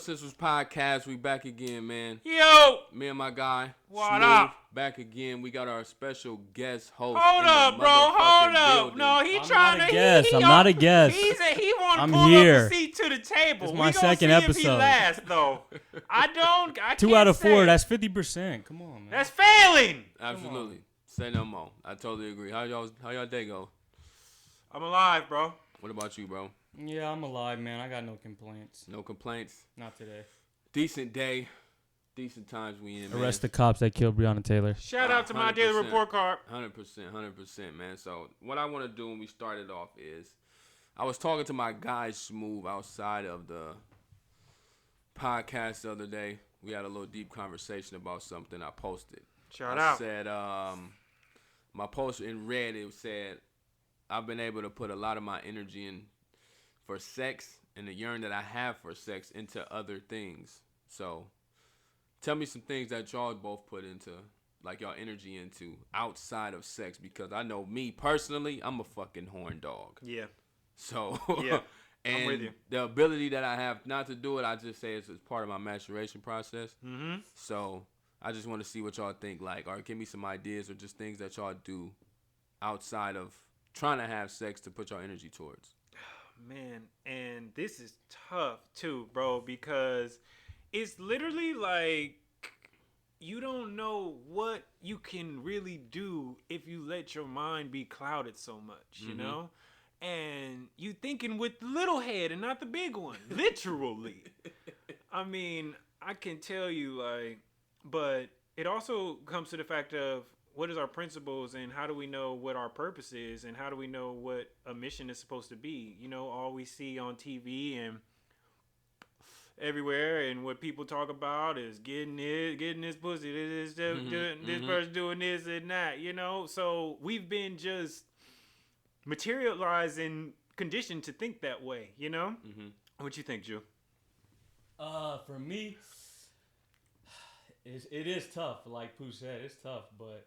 Sisters podcast. We back again, man. Yo! Me and my guy. What SmooV, up? Back again. We got our special guest host. Hold in up, the bro. Hold up. building. No, he I'm trying not to. a guest. I'm not a guest. He want to I'm pull here. up a seat to the table. It's my we gonna second see episode. If he lasts, though. I 2 can't out of 4. say. That's 50%. Come on, man. That's failing. Absolutely. Say no more. I totally agree. How y'all day go? I'm alive, bro. What about you, bro? Yeah, I'm alive, man. I got no complaints. No complaints. Not today. Decent day. Decent times we in, man. Arrest the cops that killed Breonna Taylor. Shout out to my daily 100%. report card. 100%, man. So what I want to do when we started off is, I was talking to my guy SmooV outside of the podcast the other day. We had a little deep conversation about something I posted. Shout I out. said, my post in red, it said, I've been able to put a lot of my energy in for sex and the yearn that I have for sex into other things. So tell me some things that y'all both put into, like y'all energy into outside of sex, because I know me personally, I'm a fucking horn dog. Yeah. So Yeah. and I'm with you. the ability that I have not to do it, I just say it's part of my maturation process. Mm-hmm. So I just want to see what y'all think, like, or give me some ideas or just things that y'all do outside of trying to have sex to put your energy towards. Man, and this is tough too, bro, because it's literally like you don't know what you can really do if you let your mind be clouded so much, you know? And you thinking with the little head and not the big one, literally. I mean, I can tell you, like, but it also comes to the fact of what is our principles and how do we know what our purpose is and how do we know what a mission is supposed to be? You know, all we see on TV and everywhere and what people talk about is getting this pussy, this person doing this and that, you know? So we've been just materialized and conditioned to think that way, you know? Mm-hmm. What you think, Drew? For me, it is tough. Like Pooh said, it's tough, but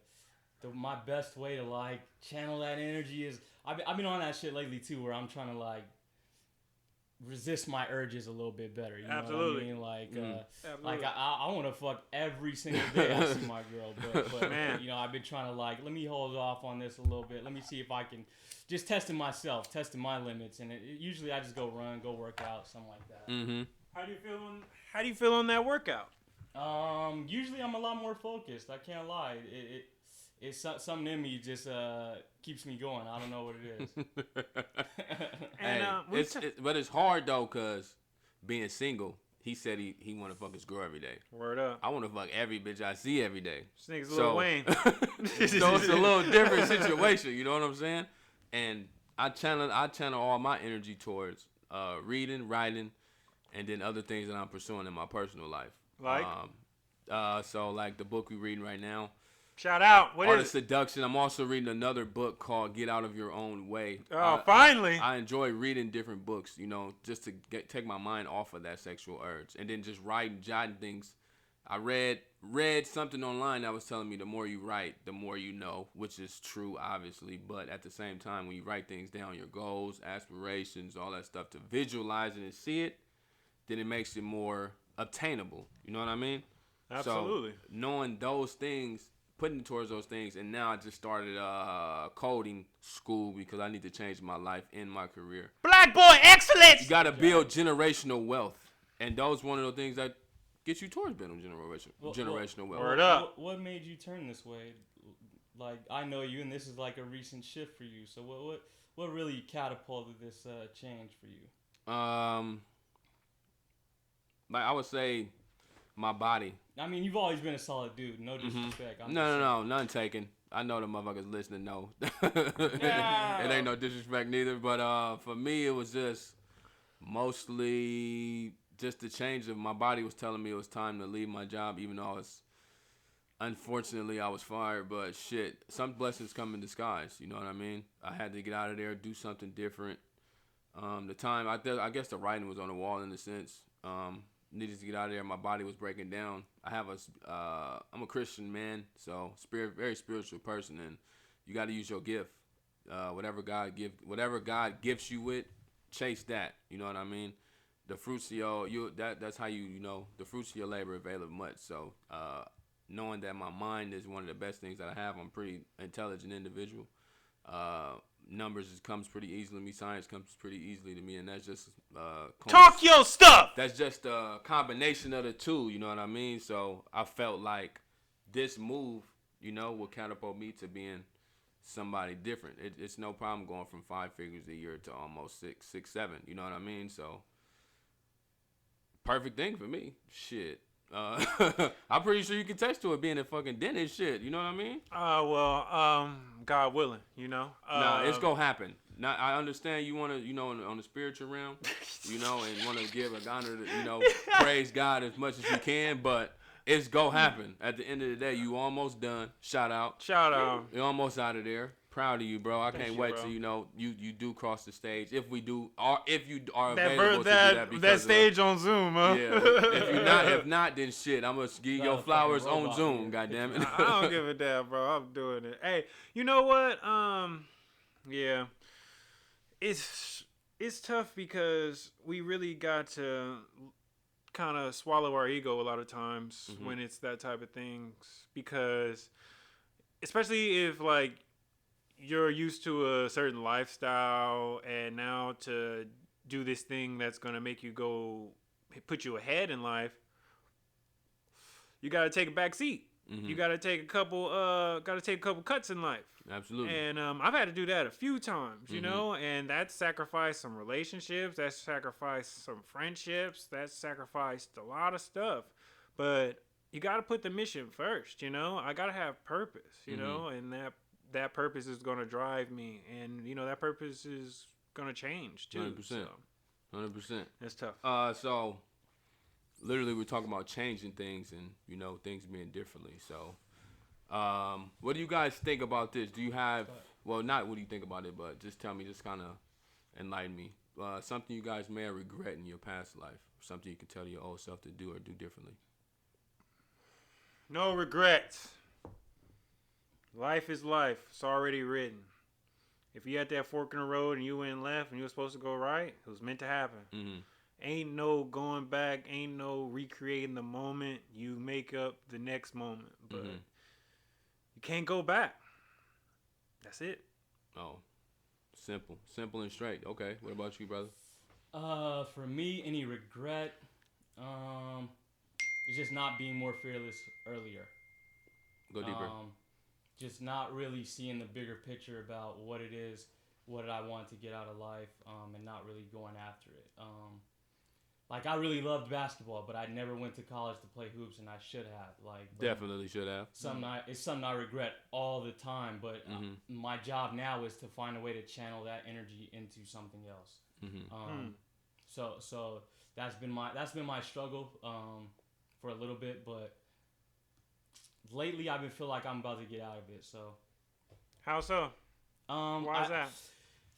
my best way to like channel that energy is I've been on that shit lately too, where I'm trying to like resist my urges a little bit better. You Absolutely. know what I mean? Like I want to fuck every single day I see my girl, but Man. you know, I've been trying to like let me hold off on this a little bit. Let me see if I can just testing myself, testing my limits, and usually I just go run, go work out, something like that. Mm-hmm. How do you feel on that workout? Usually I'm a lot more focused. I can't lie. It's something in me just keeps me going. I don't know what it is. But it's hard though, cause being single, he said he want to fuck his girl every day. Word up. I want to fuck every bitch I see every day. This nigga's Lil Wayne. So it's a little different situation. You know what I'm saying? And I channel all my energy towards reading, writing, and then other things that I'm pursuing in my personal life. Like? So like the book we're reading right now. Shout out. What Art is of Seduction. I'm also reading another book called Get Out of Your Own Way. Oh, finally. I enjoy reading different books, you know, just to take my mind off of that sexual urge. And then just jotting things. I read something online that was telling me the more you write, the more you know, which is true, obviously. But at the same time, when you write things down, your goals, aspirations, all that stuff, to visualize it and see it, then it makes it more obtainable. You know what I mean? Absolutely. So knowing those things, putting towards those things, and now I just started coding school because I need to change my life and my career. Black boy excellence. You got to build generational wealth, and those one of the things that get you towards building generational wealth. Word up. What made you turn this way? Like I know you, and this is like a recent shift for you. So what really catapulted this change for you? Like I would say, my body. I mean, you've always been a solid dude. No disrespect. No, none taken. I know the motherfuckers listening know. It ain't no disrespect neither. But for me, it was just mostly just the change of my body was telling me it was time to leave my job, even though unfortunately I was fired. But shit, some blessings come in disguise. You know what I mean? I had to get out of there, do something different. The time, I guess the writing was on the wall in a sense. Needed to get out of there. My body was breaking down. I'm a Christian man, so very spiritual person, and you got to use your gift. Whatever God gives you with, chase that. You know what I mean? the fruits of that's how you know the fruits of your labor availeth much. So knowing that my mind is one of the best things that I have, I'm a pretty intelligent individual. Numbers comes pretty easily to me. Science comes pretty easily to me, and that's just talk your stuff. That's just a combination of the two. You know what I mean? So I felt like this move, you know, will catapult me to being somebody different. It's no problem going from 5 figures a year to almost six, 7. You know what I mean? So perfect thing for me. Shit. I'm pretty sure you can text to it being a fucking dentist. Shit. You know what I mean? God willing, you know. Nah, it's gonna happen. Now I understand you wanna, you know, on the spiritual realm, you know, and wanna give a honor to, you know, praise God as much as you can, but it's gonna happen. At the end of the day, you almost done. Shout out. You're almost out of there. Proud of you, bro. I can't wait till you know you do cross the stage. If you are available to do that, because that stage on Zoom, huh? Yeah. If not, then shit. I'm gonna give you your flowers on Zoom. Goddamn it. I don't give a damn, bro. I'm doing it. Hey, you know what? Yeah, it's tough because we really got to kind of swallow our ego a lot of times when it's that type of things, because especially if like you're used to a certain lifestyle and now to do this thing that's going to make you put you ahead in life, you got to take a back seat. You got to take a couple cuts in life. Absolutely. And I've had to do that a few times, you know, and that's sacrificed some relationships, that's sacrificed some friendships, that's sacrificed a lot of stuff. But you got to put the mission first, you know. I got to have purpose, you know, and that purpose is going to drive me, and you know that purpose is going to change too. 100%. 100%. That's tough. So literally we're talking about changing things and, you know, things being differently. So what do you guys think about this? Do you have, well, not what do you think about it, but just tell me, just kind of enlighten me. Something you guys may have regret in your past life, something you can tell your old self to do or do differently. No regrets. Life is life. It's already written. If you had that fork in the road and you went left and you were supposed to go right, it was meant to happen. Ain't no going back. Ain't no recreating the moment. You make up the next moment. But you can't go back. That's it. Oh, simple and straight. Okay. What about you, brother? For me, any regret, it's just not being more fearless earlier. Go deeper. Just not really seeing the bigger picture about what it is, what I want to get out of life, and not really going after it. Like, I really loved basketball, but I never went to college to play hoops, and I should have. Definitely should have. It's something I regret all the time, but my job now is to find a way to channel that energy into something else. So that's been my struggle for a little bit, but lately I've been feeling like I'm about to get out of it. So how so? Why is that?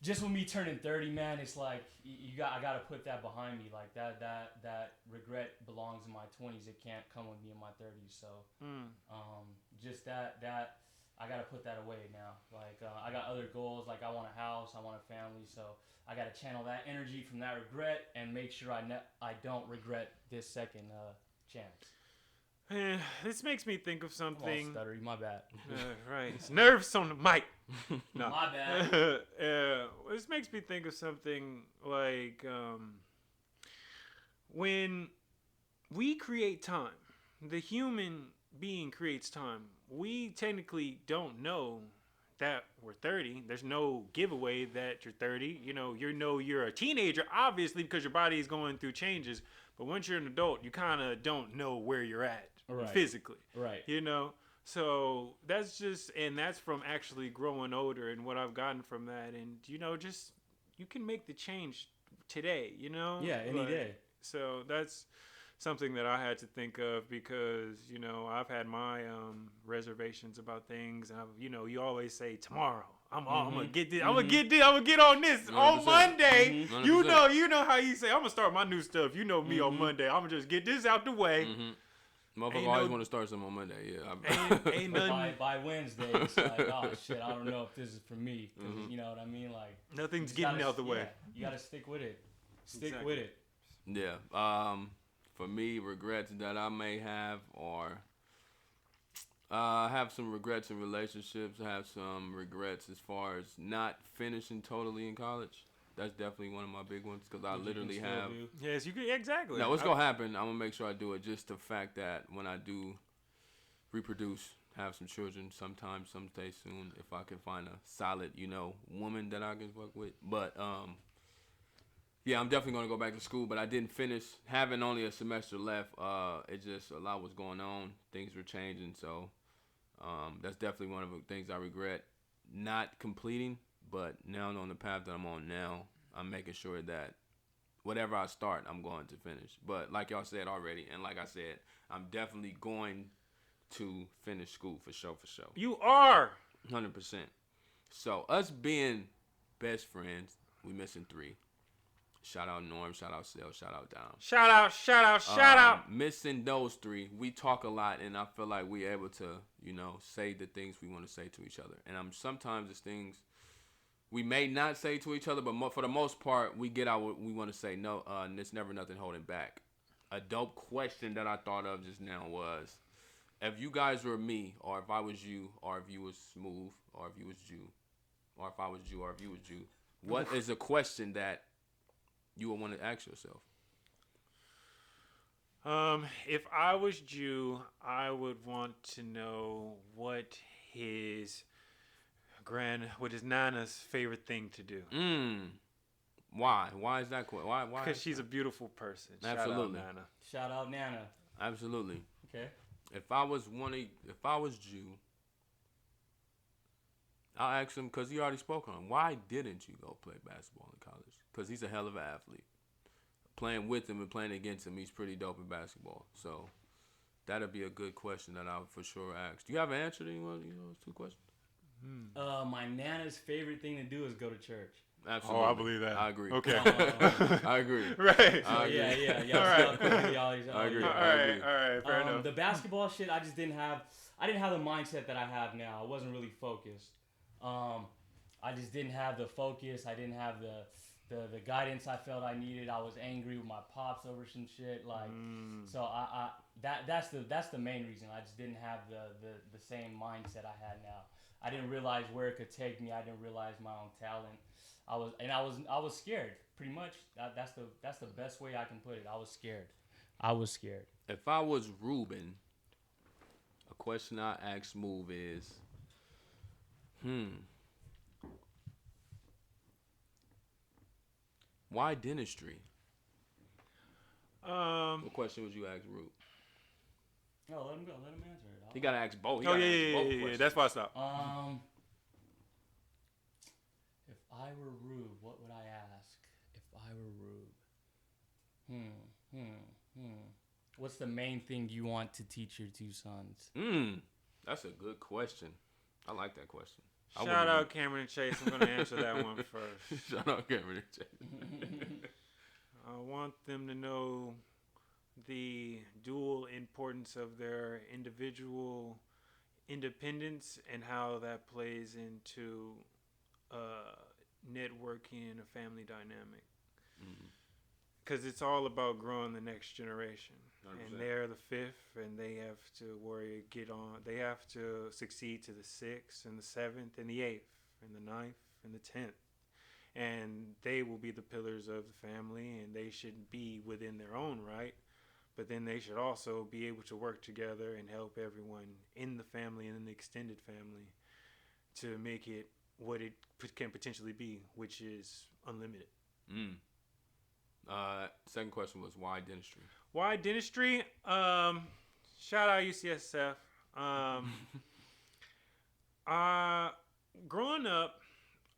Just with me turning 30, man, it's like I gotta put that behind me. Like that regret belongs in my 20s. It can't come with me in my 30s. So just that I gotta put that away now. Like I got other goals. Like I want a house, I want a family. So I gotta channel that energy from that regret and make sure I don't regret this second chance. This makes me think of something. I'm all stuttery, my bad. Right. It's nerves on the mic. No. My bad. This makes me think of something like when we create time, the human being creates time. We technically don't know that we're 30. There's no giveaway that you're 30. You know you're a teenager, obviously, because your body is going through changes. But once you're an adult, you kind of don't know where you're at. Right. Physically, right? You know, so that's from actually growing older and what I've gotten from that, and you know, just you can make the change today, you know. Yeah, any day. So that's something that I had to think of because you know I've had my reservations about things, and you always say tomorrow. I'm gonna get this. I'm gonna get on this 100%. On Monday. 100%. You know how you say I'm gonna start my new stuff. You know me on Monday. I'm gonna just get this out the way. Motherfucker always want to start something on Monday. Yeah. Ain't nothing. By Wednesday, it's like, oh shit, I don't know if this is for me. You know what I mean? Like nothing's getting out the way. Yeah, you gotta stick with it. Stick with it. Yeah. For me, regrets that I may have are I have some regrets in relationships. I have some regrets as far as not finishing totally in college. That's definitely one of my big ones because I Which you can literally still have. do. Yes, you could exactly. Now, what's gonna happen? I'm gonna make sure I do it. Just the fact that when I do reproduce, have some children sometime, someday soon, if I can find a solid, woman that I can fuck with. But yeah, I'm definitely gonna go back to school. But I didn't finish. Having only a semester left, it just a lot was going on. Things were changing, so that's definitely one of the things I regret not completing. But now on the path that I'm on now, I'm making sure that whatever I start, I'm going to finish. But like y'all said already, and like I said, I'm definitely going to finish school for sure, for sure. You are. 100%. So us being best friends, we missing 3. Shout out Norm, shout out Sel, shout out Dom. Shout out, shout out, shout out. Missing those 3, we talk a lot, and I feel like we're able to, say the things we want to say to each other. And sometimes it's things we may not say to each other, but for the most part, we get out what we want to say. No, there's never nothing holding back. A dope question that I thought of just now was, if you guys were me, or if I was you, or if you was Smooth, or if you was Jew, or if I was Jew, or if you was Jew, what is a question that you would want to ask yourself? If I was Jew, I would want to know what his Nana's favorite thing to do. Why? Why is that? Why? Because she's a beautiful person. Absolutely. Shout out Nana. Shout out Nana. Absolutely. Okay. If I was Jew, I'll ask him, because he already spoke on him. Why didn't you go play basketball in college? Because he's a hell of an athlete. Playing with him and playing against him, he's pretty dope in basketball. So that'll be a good question that I would for sure ask. Do you have an answer to anyone? Those 2 questions? My Nana's favorite thing to do is go to church. Absolutely. Oh, I believe that. I agree. Okay. I agree. Right. I agree. Yeah. All right. I agree. All right. Fair enough. The basketball shit, I didn't have the mindset that I have now. I wasn't really focused. I just didn't have the focus. I didn't have the guidance I felt I needed. I was angry with my pops over some shit. So that's the main reason. I just didn't have the same mindset I had now. I didn't realize where it could take me. I didn't realize my own talent. I was scared. Pretty much. That's the best way I can put it. I was scared. If I was Ruben, a question I ask Smooth is, why dentistry? What question would you ask Rube? No, let him go. Let him answer it. He gotta ask both. Yeah. That's why I stopped. If I were Rube, what would I ask? If I were Rube, what's the main thing you want to teach your 2 sons? That's a good question. I like that question. Shout out Cameron and Chase. I'm going to answer that one first. Shout out Cameron and Chase. I want them to know the dual importance of their individual independence and how that plays into networking and a family dynamic. Because it's all about growing the next generation. 100%. And they're the 5th, and they have to they have to succeed to the 6th and the 7th and the 8th and the 9th and the 10th. And they will be the pillars of the family, and they should be within their own right. But then they should also be able to work together and help everyone in the family and in the extended family to make it what it can potentially be, which is unlimited. Second question was, why dentistry? Why dentistry? Shout out UCSF. Growing up,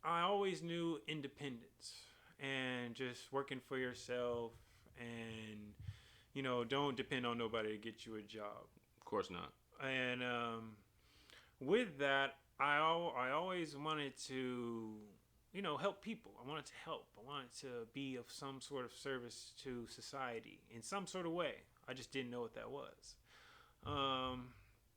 I always knew independence and just working for yourself and, don't depend on nobody to get you a job. Of course not. And with that, I always wanted to, help people. I wanted to help. I wanted to be of some sort of service to society in some sort of way. I just didn't know what that was.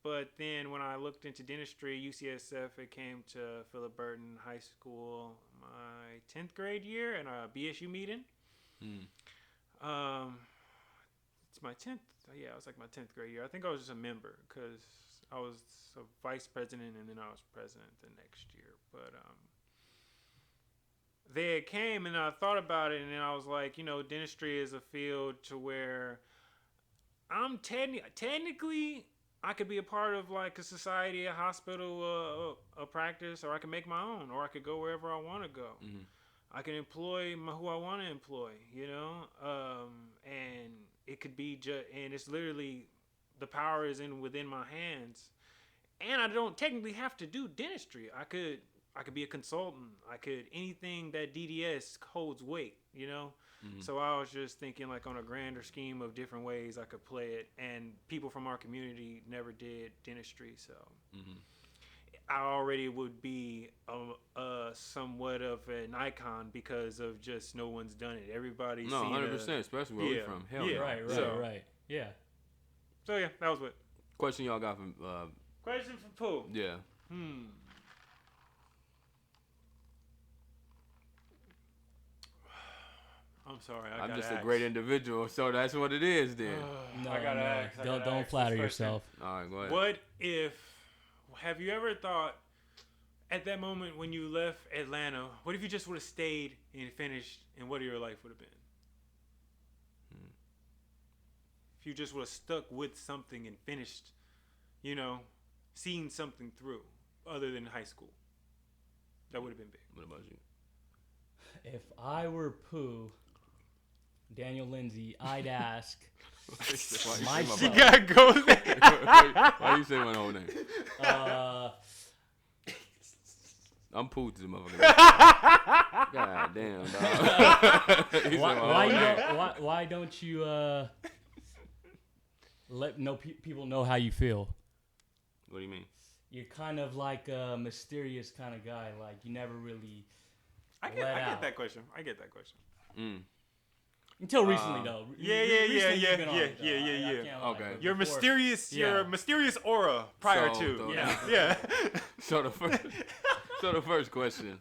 But then when I looked into dentistry, UCSF, it came to Philip Burton High School my 10th grade year in a BSU meeting. It's my 10th. Yeah, it was like my 10th grade year. I think I was just a member because I was a vice president and then I was president the next year. But they came and I thought about it and then I was like, dentistry is a field to where I'm technically I could be a part of like a society, a hospital, a practice, or I can make my own, or I could go wherever I want to go. Mm-hmm. I can employ who I want to employ, and it could be and it's literally the power is within my hands, and I don't technically have to do dentistry. I could be a consultant. I could anything that DDS holds weight. Mm-hmm. So I was just thinking like on a grander scheme of different ways I could play it, and people from our community never did dentistry, so. Mm-hmm. I already would be somewhat of an icon because of just no one's done it. Everybody's No, seen 100%, especially where we're from. Hell yeah. Right. Yeah. So yeah, that was what. Question y'all got from Question from Pooh. yeah. I'm sorry. I'm just a great individual, so that's what it is then. No, I gotta ask. Don't flatter yourself. All right, go ahead. What if? Have you ever thought at that moment when you left Atlanta? What if you just would have stayed and finished, and what your life would have been? If you just would have stuck with something and finished, seeing something through, other than high school, that would have been big. What about you? If I were Pooh, Daniel Lindsay, I'd ask myself. You gotta go there. Why you say my whole name? I'm Pooh to the motherfucker. God damn, dog. Why don't you let people know how you feel? What do you mean? You're kind of like a mysterious kind of guy. Like you never really. I get that question. Until recently, though. Yeah. Okay. You're mysterious. Yeah. You're a mysterious aura prior to. Yeah. So the first question,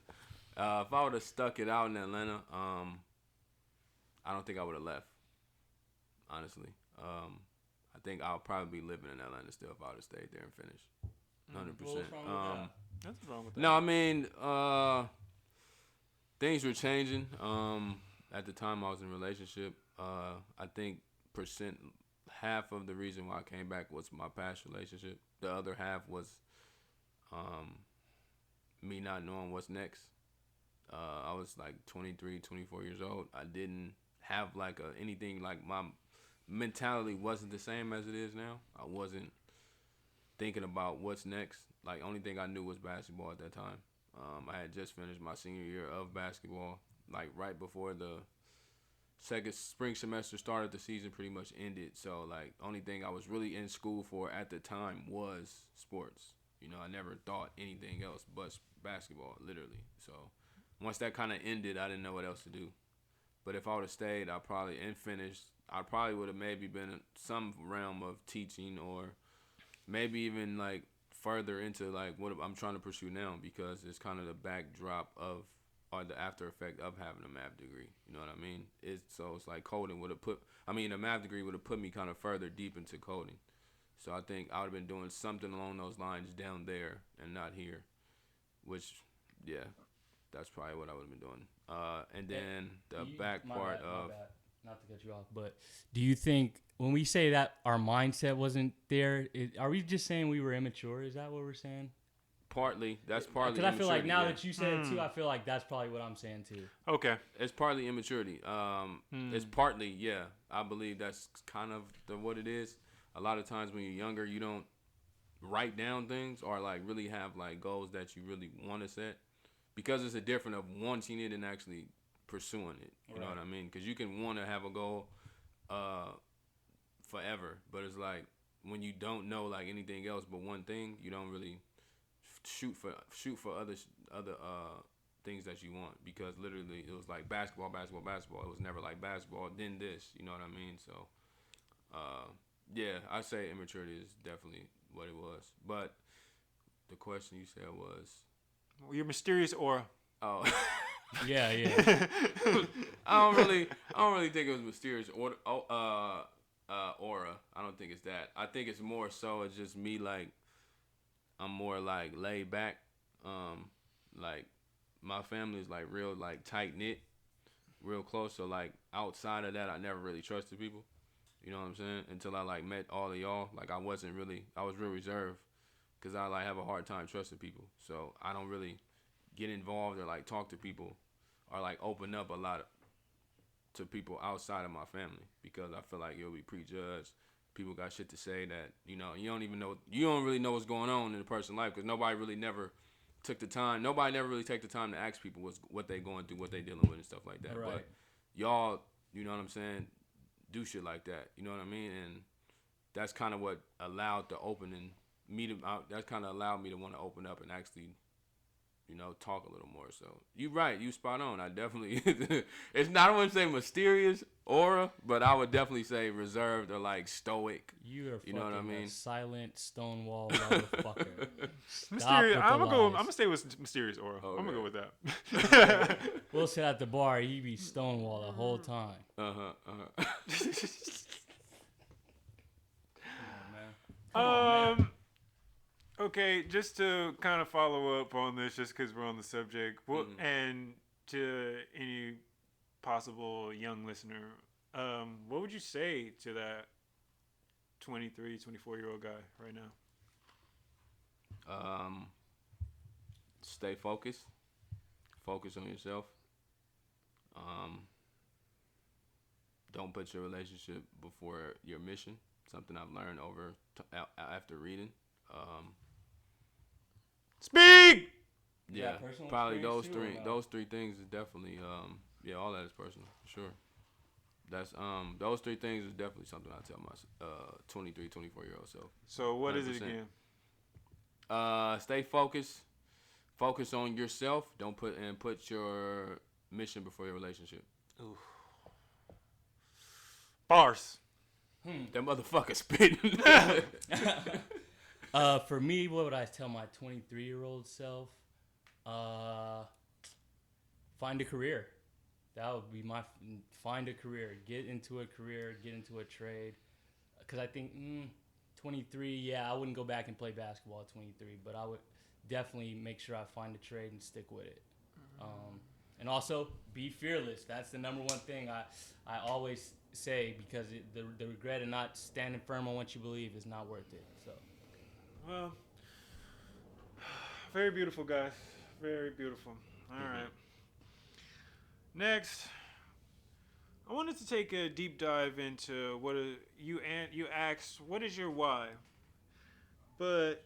if I would have stuck it out in Atlanta, I don't think I would have left. Honestly, I think I'll probably be living in Atlanta still if I would have stayed there and finished. 100%. That's wrong with that. No, I mean, things were changing. At the time I was in a relationship, I think half of the reason why I came back was my past relationship. The other half was me not knowing what's next. I was like 23, 24 years old. I didn't have like anything, like my mentality wasn't the same as it is now. I wasn't thinking about what's next. Like, only thing I knew was basketball at that time. I had just finished my senior year of basketball. Like, right before the second spring semester started, the season pretty much ended. So, like, only thing I was really in school for at the time was sports. I never thought anything else but basketball, literally. So, once that kind of ended, I didn't know what else to do. But if I would have stayed, I probably would have maybe been in some realm of teaching, or maybe even, like, further into, like, what I'm trying to pursue now, because it's kind of the backdrop of, or the after effect of having a math degree. You know what I mean? It's like coding would have a math degree would have put me kind of further deep into coding. So I think I would have been doing something along those lines down there and not here, which, yeah, that's probably what I would have been doing. And then My bad. Not to cut you off, but do you think when we say that our mindset wasn't there, are we just saying we were immature? Is that what we're saying? Partly. That's partly. Because I feel like now that you said it too, I feel like that's probably what I'm saying too. Okay. It's partly immaturity. It's partly, yeah. I believe that's kind of what it is. A lot of times when you're younger, you don't write down things or like really have like goals that you really want to set, because it's a difference of wanting it and actually pursuing it. You know what I mean? Because you can want to have a goal forever, but it's like when you don't know like anything else but one thing, you don't really shoot for other things that you want, because literally it was like basketball. It was never like basketball, then this. You know what I mean? So, yeah, I say immaturity is definitely what it was. But the question you said was, your mysterious aura. Oh. Yeah. I don't really think it was mysterious aura. I don't think it's that. I think it's more so it's just me like I'm more like laid back. Like my family is like real like tight knit, real close. So like outside of that, I never really trusted people. You know what I'm saying? Until I like met all of y'all. Like I was real reserved because I like have a hard time trusting people. So I don't really get involved or like talk to people or like open up a lot to people outside of my family because I feel like you'll be prejudged. People got shit to say that you don't really know what's going on in a person's life because nobody really never took the time. Nobody never really take the time to ask people what they going through, what they dealing with, and stuff like that. Right. But y'all, you know what I'm saying, do shit like that. You know what I mean? And that's kind of what allowed the opening me to. That kind of allowed me to want to open up and actually, talk a little more. So you right, you spot on. I definitely. It's not. I wouldn't say mysterious aura, but I would definitely say reserved or like stoic. You are You know what I fucking mean? a silent Stonewall motherfucker. Mysterious. I'm I'm gonna stay with mysterious aura. Okay. I'm gonna go with that. We'll sit at the bar. He be Stonewall the whole time. Okay, just to kind of follow up on this, just because we're on the subject, and to any possible young listener, what would you say to that 23, 24-year-old guy right now? Stay focused. Focus on yourself. Don't put your relationship before your mission. Something I've learned after reading. Speak. Yeah, personal probably those experience three. too, or no? Those three things is definitely all that is personal for sure. That's those three things is definitely something I tell my 23, 24-year-old self. So what is 100%. it again? Stay focused. Focus on yourself. Don't put your mission before your relationship. Ooh. Bars. That motherfucker spitting. For me, what would I tell my 23-year-old self? Find a career. That would be find a career. Get into a career. Get into a trade. Because I think 23, yeah, I wouldn't go back and play basketball at 23, but I would definitely make sure I find a trade and stick with it. And also, be fearless. That's the number one thing I always say because the regret of not standing firm on what you believe is not worth it. So. Well, very beautiful, guys. Very beautiful. All right. Next, I wanted to take a deep dive into you asked, what is your why? But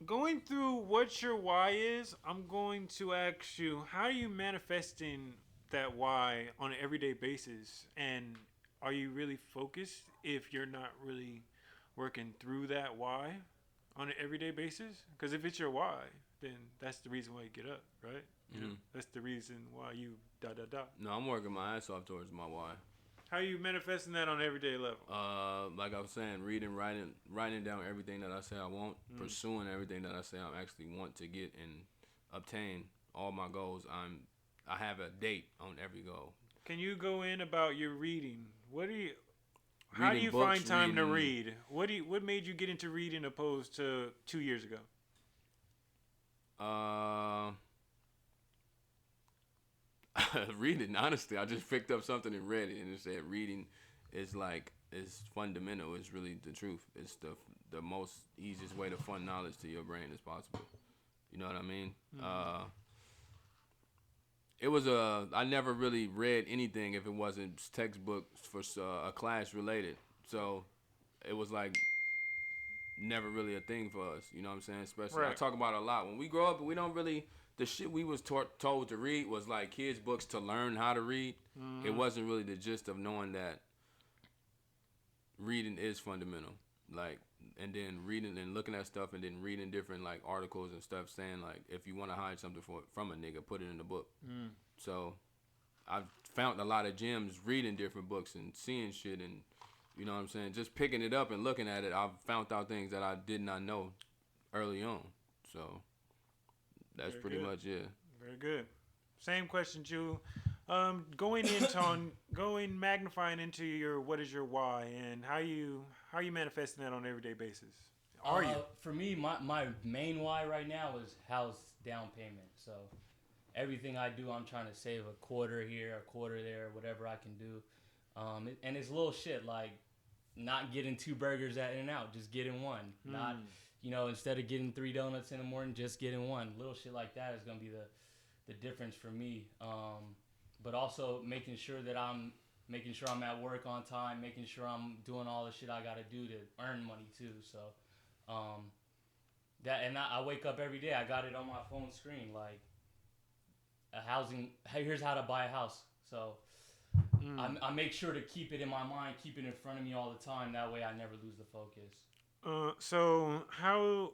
going through what your why is, I'm going to ask you, how are you manifesting that why on an everyday basis? And are you really focused if you're not really working through that why on an everyday basis? Because if it's your why, then that's the reason why you get up, right? You know, that's the reason why you ... No, I'm working my ass off towards my why. How are you manifesting that on an everyday level? Like I was saying, reading, writing down everything that I say I want, pursuing everything that I say I actually want to get and obtain all my goals. I have a date on every goal. Can you go in about your reading? How do you find time to read? What made you get into reading opposed to 2 years ago? Reading, honestly, I just picked up something and read it, and it said reading is fundamental. It's really the truth. It's the most easiest way to fund knowledge to your brain as possible. You know what I mean? I never really read anything if it wasn't textbooks for a class related. So it was like never really a thing for us. You know what I'm saying? Especially I talk about it a lot. When we grow up, we don't really. The shit we was told to read was like kids' books to learn how to read. It wasn't really the gist of knowing that reading is fundamental. Like, and then reading and looking at stuff and then reading different like articles and stuff saying like if you want to hide something from a nigga, put it in the book. So I've found a lot of gems reading different books and seeing shit and you know what I'm saying, just picking it up and looking at it. I've found out things that I did not know early on. So that's pretty much it. Very good. Same question, Jew. Going magnifying into your what is your why and how you manifesting that on an everyday basis. Are you? For me, my main why right now is house down payment. So everything I do, I'm trying to save a quarter here, a quarter there, whatever I can do. And it's little shit like not getting 2 burgers at In-N-Out, just getting one. Not, instead of getting 3 donuts in the morning, just getting one. Little shit like that is gonna be the difference for me. But also making sure I'm at work on time, making sure I'm doing all the shit I gotta do to earn money too. So I wake up every day. I got it on my phone screen, like here's how to buy a house. So I make sure to keep it in my mind, keep it in front of me all the time. That way I never lose the focus. So how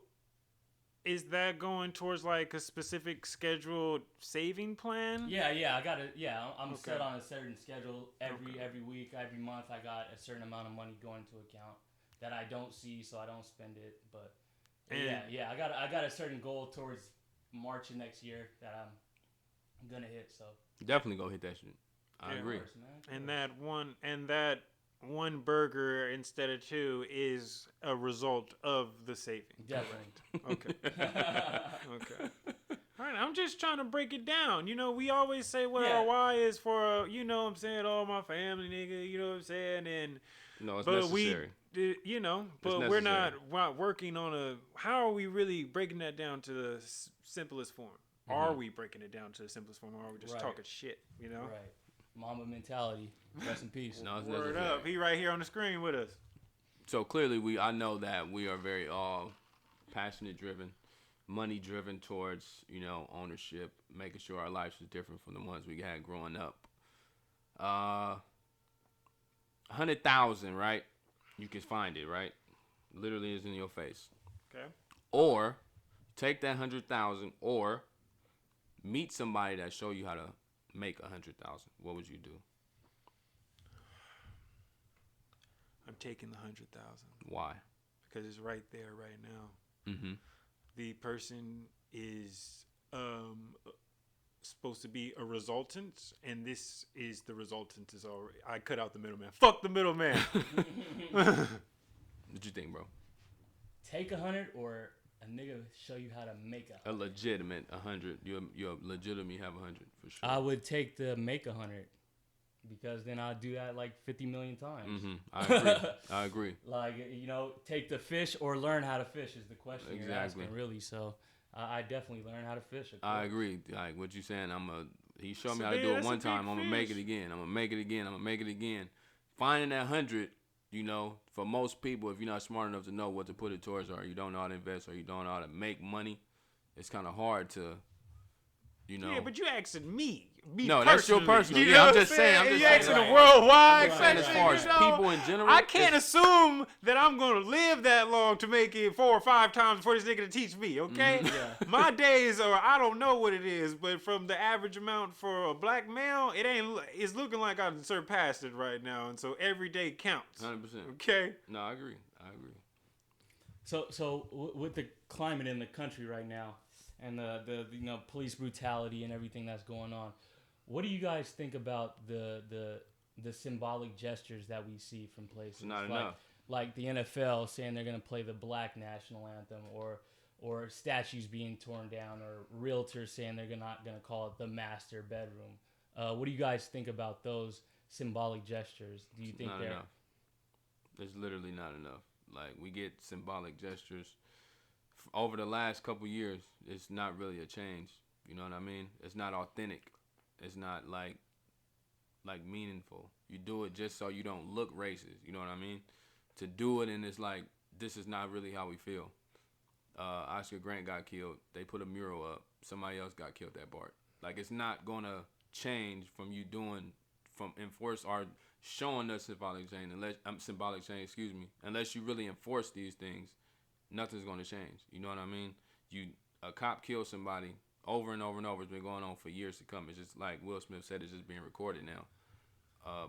is that going towards like a specific scheduled saving plan? Yeah, I got it. Yeah, I'm set on a certain schedule every week, every month. I got a certain amount of money going to account that I don't see, so I don't spend it. But yeah, I got a certain goal towards March of next year that I'm gonna hit. So definitely go hit that shit. I agree. Course, man. And that one burger instead of 2 is a result of the saving. Definitely. Okay. Okay. All right. I'm just trying to break it down. We always say what our why is for. What I'm saying, all my family, nigga. You know what I'm saying, and no, it's necessary. But we're not working on how are we really breaking that down to the simplest form? Mm-hmm. Are we breaking it down to the simplest form, or are we just talking shit? Right. Mamba mentality. Rest in peace. No, it's Word necessary. up. He right here on the screen with us. So clearly, I know that we are very passionate driven, money driven towards ownership, making sure our lives is different from the ones we had growing up. 100,000, right? You can find it, right? Literally is in your face. Okay. Or take that 100,000, or meet somebody that show you how to make 100,000. What would you do? I'm taking the 100,000. Why? Because it's right there, right now. Mm-hmm. The person is supposed to be a resultant, and this is the resultant is already. I cut out the middleman. Fuck the middleman. What you think, bro? Take 100 or a nigga show you how to make a legitimate 100. You legitimately have 100 for sure. I would take the make 100 because then I'd do that like 50 million times. Mm-hmm. I agree. Like take the fish or learn how to fish is the question you're asking, really. So I definitely learn how to fish. I agree. Like what you saying, he showed me how to do it one time. I'm gonna make it again. I'm gonna make it again. Finding that 100. For most people, if you're not smart enough to know what to put it towards, or you don't know how to invest, or you don't know how to make money, it's kind of hard to, Yeah, but you asking me. No, that's your personal. I'm just saying. You asking the worldwide question. As far as people in general, I can't assume that I'm gonna live that long to make it 4 or 5 times for this nigga to teach me. Okay, My days are I don't know what it is, but from the average amount for a black male, it's looking like I've surpassed it right now, and so every day counts. 100%. Okay. No, I agree. So with the climate in the country right now, and the police brutality and everything that's going on, what do you guys think about the symbolic gestures that we see from places? It's not enough. Like the NFL saying they're going to play the black national anthem, or statues being torn down, or realtors saying they're not going to call it the master bedroom. What do you guys think about those symbolic gestures? Do you think they're enough? There's literally not enough. Like we get symbolic gestures over the last couple years. It's not really a change. You know what I mean? It's not authentic. It's not like meaningful. You do it just so you don't look racist. You know what I mean? To do it, and it's like this is not really how we feel. Oscar Grant got killed. They put a mural up. Somebody else got killed at BART. Like it's not gonna change from you enforce or showing us symbolic change unless you really enforce these things. Nothing's gonna change. You know what I mean? A cop kills somebody over and over and over. It's been going on for years to come. It's just like Will Smith said, it's just being recorded now.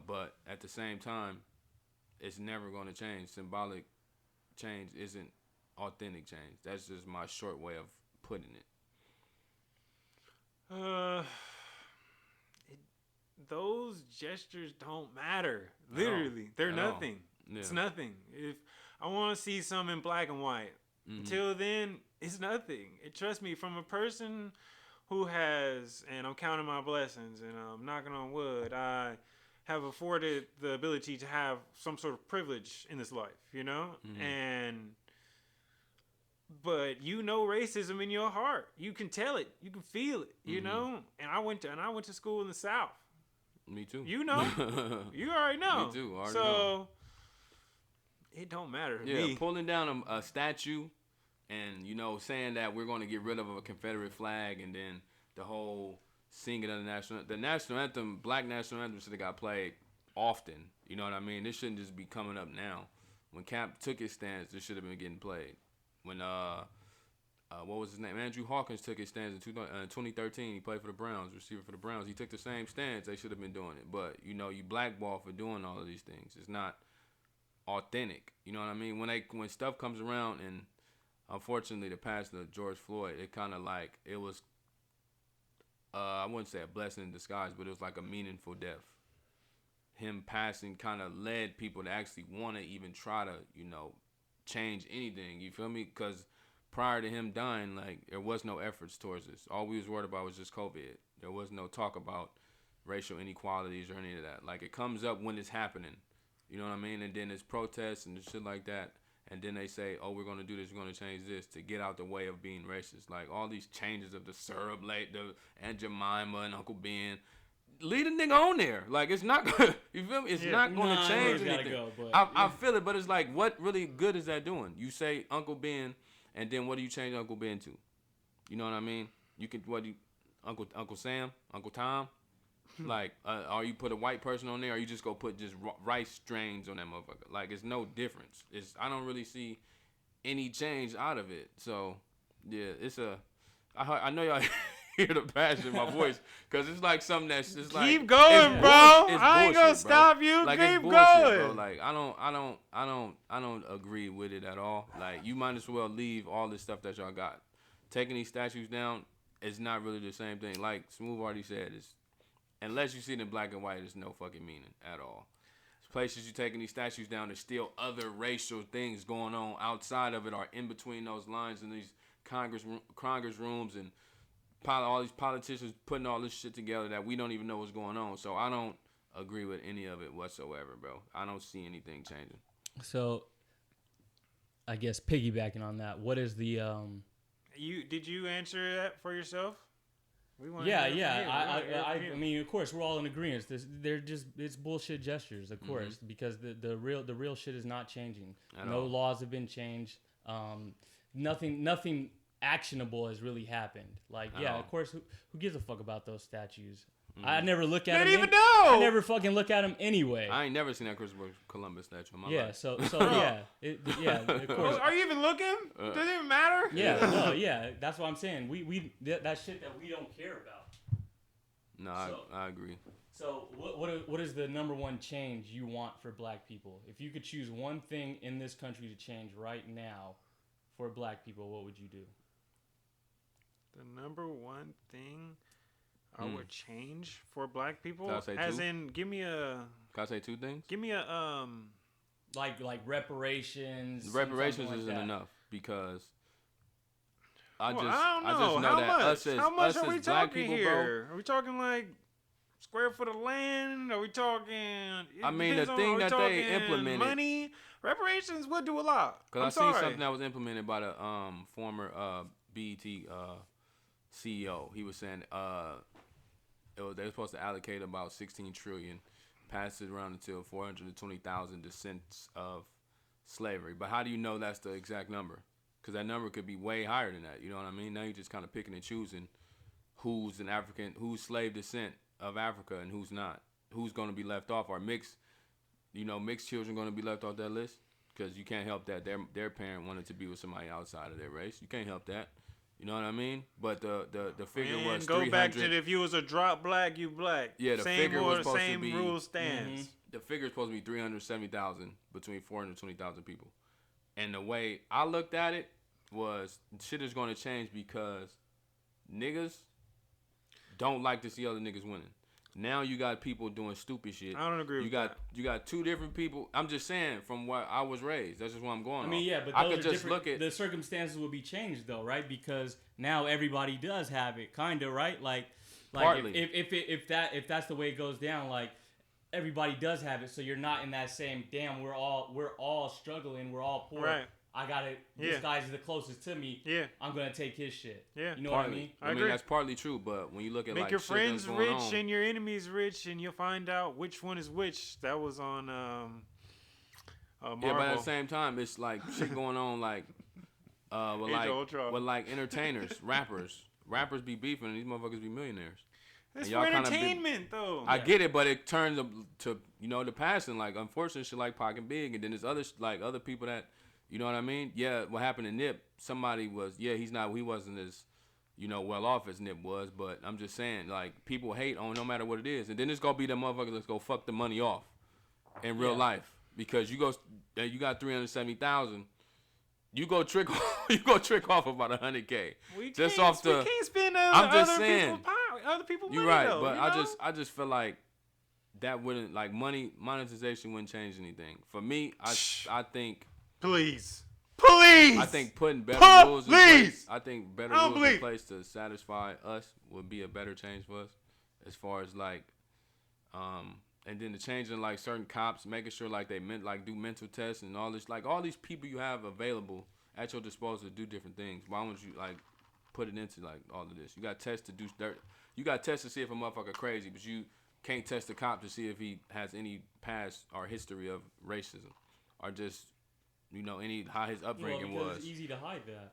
But at the same time, it's never going to change. Symbolic change isn't authentic change. That's just my short way of putting it. those gestures don't matter. At Literally, they're At all. nothing. Yeah. It's nothing. If I want to see some in black and white, until then, it's nothing. And trust me, from a person who has, and I'm counting my blessings, and I'm knocking on wood, I have afforded the ability to have some sort of privilege in this life, you know? But you know racism in your heart. You can tell it. You can feel it, you know? And I went to school in the South. Me too. You know. You already know. Me too. I already so know. it don't matter to Yeah, me. pulling down a statue and, you know, saying that we're going to get rid of a Confederate flag, and then the whole singing of the national anthem, black national anthem should have got played often. You know what I mean? This shouldn't just be coming up now. When Cap took his stance, this should have been getting played. When what was his name? Andrew Hawkins took his stance in 2013. He played for the Browns, receiver for the Browns. He took the same stance. They should have been doing it. But, you know, you blackball for doing all of these things. It's not authentic. You know what I mean? When stuff comes around, and unfortunately the passing of George Floyd, it kind of like, it was, I wouldn't say a blessing in disguise, but it was like a meaningful death. Him passing kind of led people to actually want to even try to, you know, change anything. You feel me? Because prior to him dying, like, there was no efforts towards this. All we was worried about was just COVID. There was no talk about racial inequalities or any of that. Like, it comes up when it's happening. You know what I mean? And then there's protests and shit like that. And then they say, oh, we're going to do this, we're going to change this to get out the way of being racist. Like, all these changes of the syrup, like the Aunt Jemima and Uncle Ben. Leave the nigga on there. Like, it's not going to, you feel me? It's not going to change anything. Go, but, I feel it, but it's like, what really good is that doing? You say Uncle Ben, and then what do you change Uncle Ben to? You know what I mean? You can, Uncle Sam, Uncle Tom? Like, or you put a white person on there, or you just go put just rice strains on that motherfucker. Like, it's no difference. I don't really see any change out of it. So, yeah, I know y'all hear the passion in my voice, because it's like something that's just like, keep going, bro. I ain't gonna stop you. Like, keep it's bullshit, going, bro. Like, I don't agree with it at all. Like, you might as well leave all this stuff that y'all got. Taking these statues down is not really the same thing. Like SmooV already said, unless you see it in black and white, there's no fucking meaning at all. Places you're taking these statues down, there's still other racial things going on outside of it, or in between those lines in these Congress rooms, and all these politicians putting all this shit together that we don't even know what's going on. So I don't agree with any of it whatsoever, bro. I don't see anything changing. So, I guess piggybacking on that, what is the Did you answer that for yourself? I mean, of course, we're all in agreement. It's bullshit gestures, of course, because the real shit is not changing. No laws have been changed. Nothing actionable has really happened. Like, of course, who gives a fuck about those statues? I never look at them. Even know. I never fucking look at them anyway. I ain't never seen that Christopher Columbus statue in my life. So yeah, of course. Are you even looking? Does it even matter? Yeah, that's what I'm saying. That shit that we don't care about. No, I agree. So what is the number one change you want for black people? If you could choose one thing in this country to change right now for black people, what would you do? The number one thing I would change for black people, Can I say as two? in, give me a. Can I say two things? Give me a like reparations. Reparations like isn't that. enough, because I don't know. I just know How that much? How much are we black talking people, here? Bro? Are we talking like square foot of land? Are we talking? I mean, the thing that they implemented, money. Reparations would do a lot. Because I seen something that was implemented by the former BET CEO. He was saying they were supposed to allocate about $16 trillion, pass it around until 420,000 descents of slavery. But how do you know that's the exact number? Because that number could be way higher than that. You know what I mean? Now you're just kind of picking and choosing who's an African, who's slave descent of Africa, and who's not. Who's going to be left off? Are mixed children going to be left off that list? Because you can't help that their parent wanted to be with somebody outside of their race. You can't help that. You know what I mean? But the figure was 300. Go back to if you was a drop black, you black. Yeah, the figure was supposed to be. Same rule stands. Mm-hmm. The figure is supposed to be 370,000 between 420,000 people. And the way I looked at it was, shit is going to change because niggas don't like to see other niggas winning. Now you got people doing stupid shit. I don't agree with that. You got two different people. I'm just saying from what I was raised. That's just what I'm going on. I mean, yeah, but I those could are just look at the circumstances will be changed though, right? Because now everybody does have it, kind of, right? Like Partly. if that's the way it goes down, like everybody does have it, so you're not in that same damn. We're all struggling. We're all poor. Right. I got it. This guy's the closest to me. Yeah. I'm gonna take his shit. Yeah. You know partly. what I mean? I mean that's partly true, but when you look at Make like your shit that's friends going rich on, and your enemies rich, and you'll find out which one is which. That was on Marvel. yeah, but at the same time, it's like shit going on like with like entertainers, rappers. Rappers be beefing and these motherfuckers be millionaires. It's and y'all for kinda entertainment, though. I get it, but it turns to the passing. Like unfortunately, shit like Pac and Big, and then there's other people that, you know what I mean? Yeah, what happened to Nip? Somebody was he wasn't as well off as Nip was, but I'm just saying like people hate on no matter what it is, and then it's gonna be the motherfuckers that's gonna fuck the money off in real life because you got 370,000. You go trick off about 100K. We just can't, off the. we can't spend I'm just other saying. Other people money, You're right, though, but you know? I just feel like that wouldn't like monetization wouldn't change anything for me. I think. Please. I think putting better rules in place. I think better rules in place to satisfy us would be a better change for us, as far as like, and then the changing like certain cops, making sure like they do mental tests and all this, like all these people you have available at your disposal to do different things. Why wouldn't you like put it into like all of this? You got tests to do dirt. You got tests to see if a motherfucker crazy, but you can't test a cop to see if he has any past or history of racism, or just how his upbringing was. It's easy to hide that.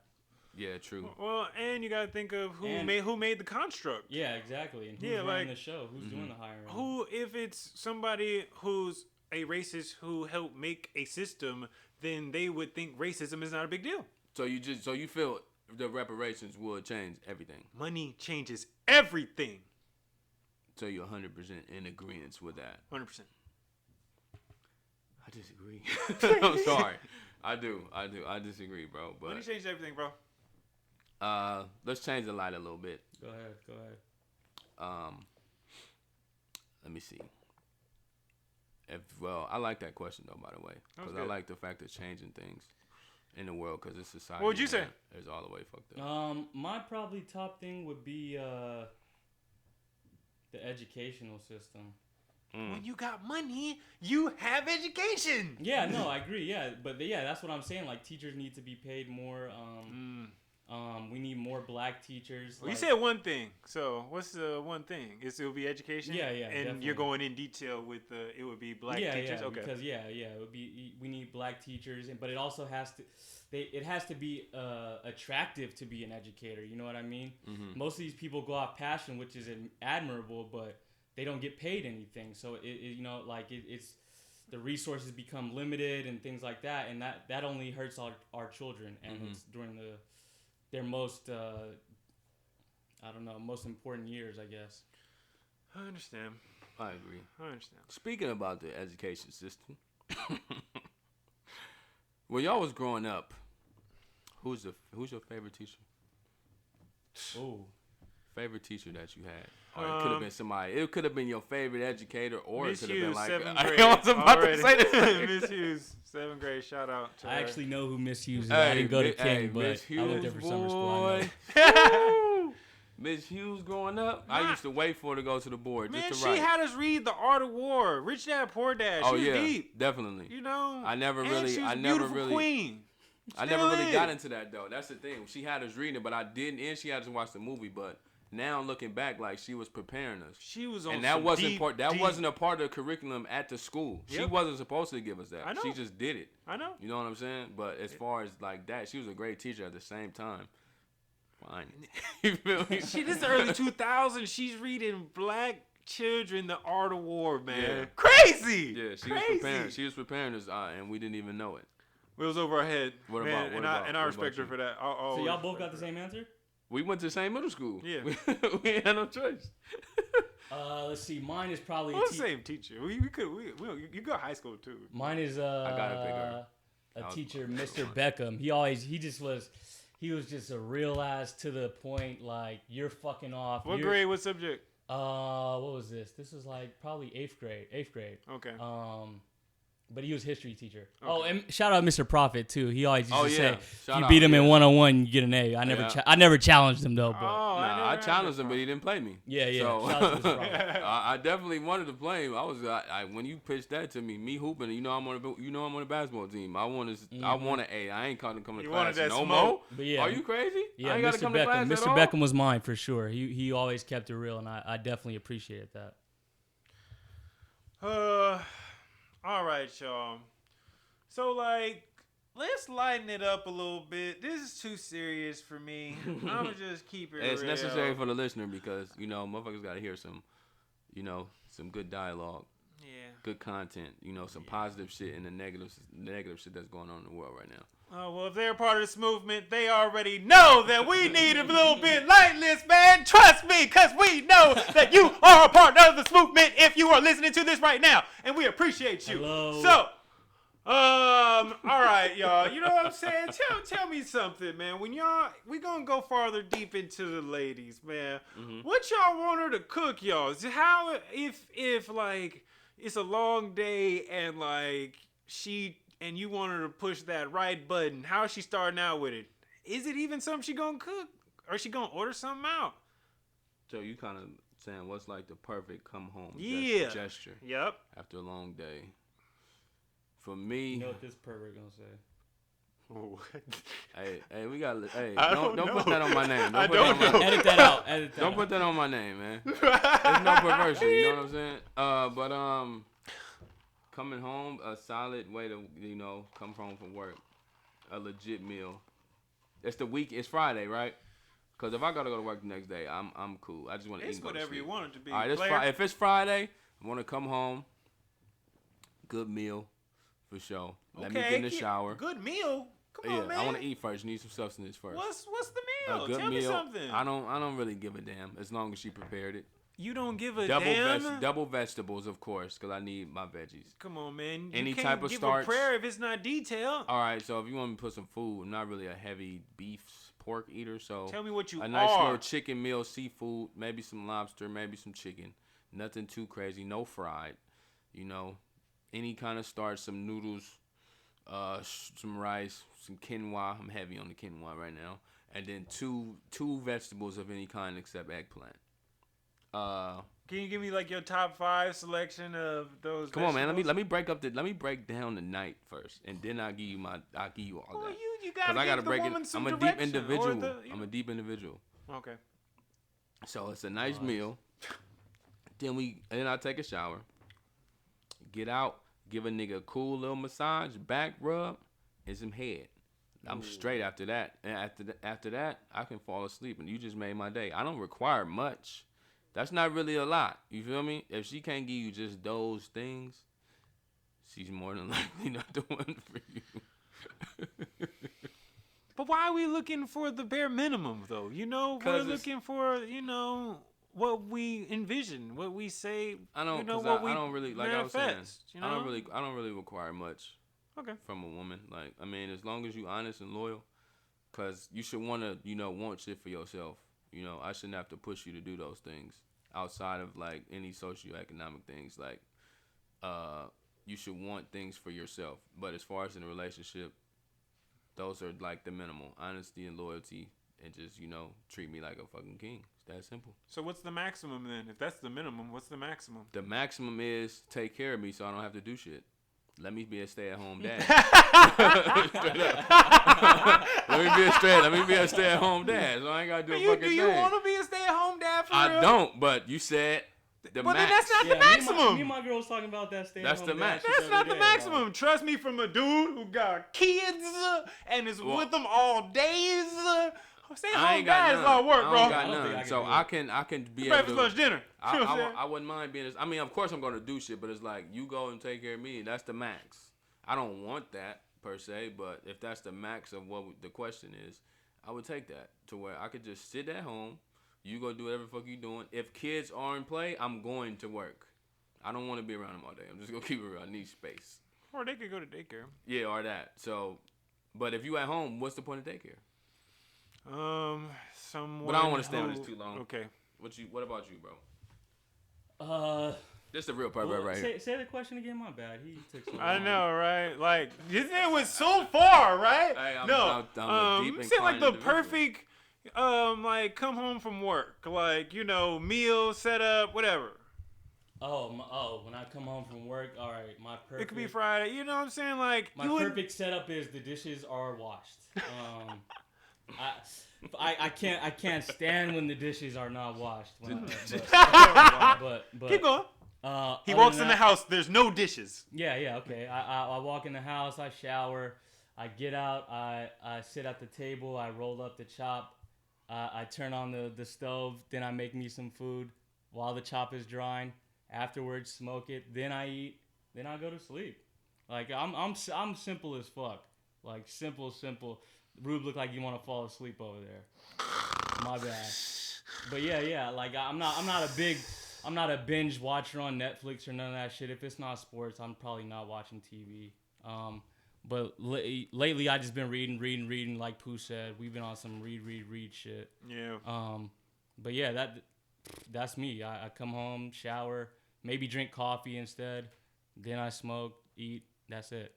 Yeah, true. Well, and you gotta think of who made the construct. Yeah, exactly. And who's running the show? Who's doing the hiring? Who, if it's somebody who's a racist who helped make a system, then they would think racism is not a big deal. So you feel the reparations would change everything. Money changes everything. So you're 100% in agreement with that. 100%. I disagree. I'm sorry. I do. I disagree, bro. But money changes everything, bro. Let's change the light a little bit. Go ahead. Let me see. I like that question though, by the way, because I like the fact of changing things in the world, because this society. What would you say? Is all the way fucked up. My probably top thing would be the educational system. When you got money, you have education. Yeah, no, I agree. Yeah, but that's what I'm saying. Like, teachers need to be paid more. We need more black teachers. Well, you said one thing. So what's the one thing? It will be education. Yeah, And definitely. you're going in detail with it would be black teachers. Yeah, okay. Because it would be. We need black teachers, but it also has to. It has to be attractive to be an educator. You know what I mean? Mm-hmm. Most of these people go off passion, which is admirable, but they don't get paid anything. So it's the resources become limited and things like that, and that only hurts our children, and it's during their most most important years, I guess. I understand. I agree. I understand. Speaking about the education system, when y'all was growing up, who's your favorite teacher? Oh, favorite teacher that you had? Or it could have been somebody. It could have been your favorite educator, or Miss it could have been like. Hughes, 7th grade. I was about to say this. Miss Hughes, 7th grade. Shout out to her. I actually know who Miss Hughes is. I didn't go to King, but Miss I went there Hughes, for summer school. I know. Miss Hughes growing up, I used to wait for her to go to the board Man, just to write. she had us read The Art of War, Rich Dad Poor Dad. Oh She was yeah, deep. definitely. You know, I never and really, she was I a never beautiful really, queen. I never Still really is. got into that though. That's the thing. She had us reading it, but I didn't. And she had us watch the movie. But now looking back, like she was preparing us. She was on And that some wasn't deep, part. That deep- wasn't a part of the curriculum at the school. She Yep. wasn't supposed to give us that. I know. She just did it. I know. You know what I'm saying? But as far as like that, she was a great teacher at the same time. Fine. You feel me? This is the early 2000s. She's reading black children The Art of War, man. Yeah. Crazy. Yeah, she Crazy. was preparing. She was preparing us, and we didn't even know it. It was over our head. What man, about- what and about- I what respect her about for that. I'll So always y'all both respect got the her. same answer? We went to the same middle school. Yeah. We ain't had no choice. Let's see. Mine is probably Well, the same teacher. We could you go high school too. Mine is gotta pick her. a teacher, Mr. Beckham. He was just a real ass to the point, like, you're fucking off. What You're- grade? What subject? What was this? This was like probably 8th grade. 8th grade. Okay. But he was a history teacher. Okay. Oh, and shout out Mr. Prophet too. He always used to say, Shout "You out, beat him in 1-on-1, you get an A." I never challenged him though. But I challenged him, but he didn't play me. yeah. So, Shout out to Mr. Prophet. I definitely wanted to play him. When you pitched that to me hooping, I'm on a basketball team. I want an A. I ain't coming to class no smoke. more. But yeah, Are you crazy? Yeah, I ain't gotta Mr. come to class Beckham. at Mr. all? Beckham was mine for sure. He always kept it real, and I definitely appreciated that. All right, y'all. So, like, let's lighten it up a little bit. This is too serious for me. I'm going to just keep it real. It's necessary for the listener because, motherfuckers got to hear some good dialogue, good content, some positive shit and the negative shit that's going on in the world right now. Oh, well, if they're part of this movement, they already know that we need a little bit lightless, man. Trust me, because we know that you are a part of this movement if you are listening to this right now. And we appreciate you. Hello. So, all right, y'all. You know what I'm saying? Tell me something, man. We gonna go farther deep into the ladies, man. Mm-hmm. What y'all want her to cook, y'all? How if like it's a long day and like and you want her to push that right button, how's she starting out with it? Is it even something she gonna cook, or she gonna order something out? So you kind of saying what's like the perfect come home gesture? Yep. After a long day. For me, You know what this pervert gonna say? Oh, hey, we got. Hey, I don't don't put know. that on my name. I don't know. Edit that out. Don't put that on my name, man. There's no perversion. You know what I'm saying? But coming home, a solid way to come home from work, a legit meal. It's Friday, right? Because if I gotta go to work the next day, I'm cool. I just want to eat. It's whatever you want it to be. All right, if it's Friday, I want to come home. Good meal, for sure. Let me get in the shower. Good meal. Come on, man. I want to eat first. Need some substance first. What's the meal? A good Tell meal. me something. I don't really give a damn as long as she prepared it. You don't give a damn. Double vegetables, of course, because I need my veggies. Come on, man. Any you can't type of give starch. a prayer if it's not detailed. All right, so if you want me to put some food, I'm not really a heavy beef pork eater, so tell me what you a nice little chicken meal, seafood, maybe some lobster, maybe some chicken. Nothing too crazy, no fried. Any kind of starch, some noodles, some rice, some quinoa. I'm heavy on the quinoa right now, and then two vegetables of any kind except eggplant. Can you give me like your top 5 selection of those? Come on, man. Let me break down the night first, and then I'll give you all that. You gotta I gotta give the break woman it. some I'm a deep direction, individual. I'm a deep individual. Okay. So it's a nice meal. Then I take a shower. Get out. Give a nigga a cool little massage, back rub, and some head. I'm straight after that. And after that, I can fall asleep, and you just made my day. I don't require much. That's not really a lot. You feel me? If she can't give you just those things, she's more than likely not the one for you. But why are we looking for the bare minimum, though? We're looking for, what we envision, what we say. I don't. I don't really, like I was saying, I don't really require much. Okay. From a woman, like, I mean, as long as you honest and loyal, cause you should wanna, want shit for yourself. I shouldn't have to push you to do those things outside of like any socioeconomic things. Like, you should want things for yourself. But as far as in a relationship, those are like the minimal: honesty and loyalty, and just treat me like a fucking king. It's that simple. So what's the maximum then? If that's the minimum, what's the maximum? The maximum is take care of me so I don't have to do shit. Let me be a stay-at-home dad. Let me be a stay-at-home dad. So I ain't gotta do a fucking thing. Do you want to be a stay-at-home dad for real? I don't, but you said the max. Then that's not the maximum. Me and my girl was talking about that stay-at-home. That's the max. That's not the maximum. Trust me, from a dude who got kids and is with them all days. Stay-at-home dad is all work, bro. I got none. So I can be able breakfast, to. lunch, dinner. I wouldn't mind being. I mean, of course I'm gonna do shit, but it's like you go and take care of me. That's the max. I don't want that per se, but if that's the max of what the question is, I would take that to where I could just sit at home. You go do whatever the fuck you doing. If kids are in play, I'm going to work. I don't want to be around them all day. I'm just gonna keep it real. I need space. Or they could go to daycare. Yeah, or that. So, but if you at home, what's the point of daycare? Someone. But I don't want to stay on this too long. Okay. What about you, bro? This is the real part right here. Say the question again. My bad. He took so long. I know, right? Like this thing went so far, right? Hey, I'm deep saying like the inclined individual. perfect, like come home from work, like meal set up, whatever. When I come home from work, all right, my perfect. It could be Friday. You know what I'm saying? Like my perfect setup is the dishes are washed. I can't stand when the dishes are not washed. But keep going. He other walks than in the that- house. There's no dishes. Yeah, okay. I walk in the house, I shower, I get out, I sit at the table, I roll up the chop, I turn on the stove, then I make me some food while the chop is drying. Afterwards, smoke it, then I eat, then I go to sleep. Like I'm simple as fuck. Like simple. Rube look like you want to fall asleep over there. My bad. But yeah. Like I'm not a binge watcher on Netflix or none of that shit. If it's not sports, I'm probably not watching TV. But lately I just been reading. Like Pooh said, we've been on some read shit. Yeah. But yeah, that's me. I come home, shower, maybe drink coffee instead. Then I smoke, eat. That's it.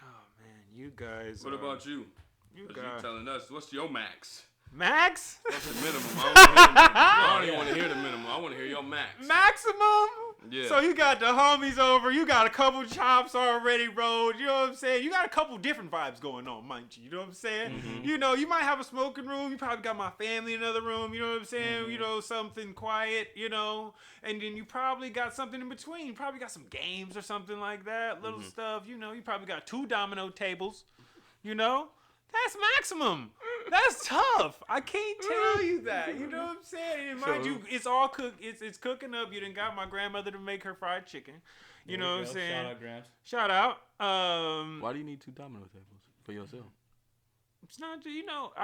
Oh man, you guys. What about you? You You guys. telling us what's your max? Max? What's the minimum? I don't even want to hear the minimum. I want to hear your max. Maximum? Yeah. So you got the homies over, you got a couple chops already rolled, you know what I'm saying? You got a couple different vibes going on, mind you, you know what I'm saying? Mm-hmm. You might have a smoking room, you probably got my family in another room, you know what I'm saying? Mm-hmm. Something quiet, and then you probably got something in between. You probably got some games or something like that, little Mm-hmm. stuff, you probably got 2 domino tables, That's maximum. That's tough. I can't tell you that. You know what I'm saying? And mind you, it's all cooked. It's cooking up. You done got my grandmother to make her fried chicken. You know what I'm saying? Shout out, Gramps. Shout out. Why do you need 2 domino tables for yourself? It's not.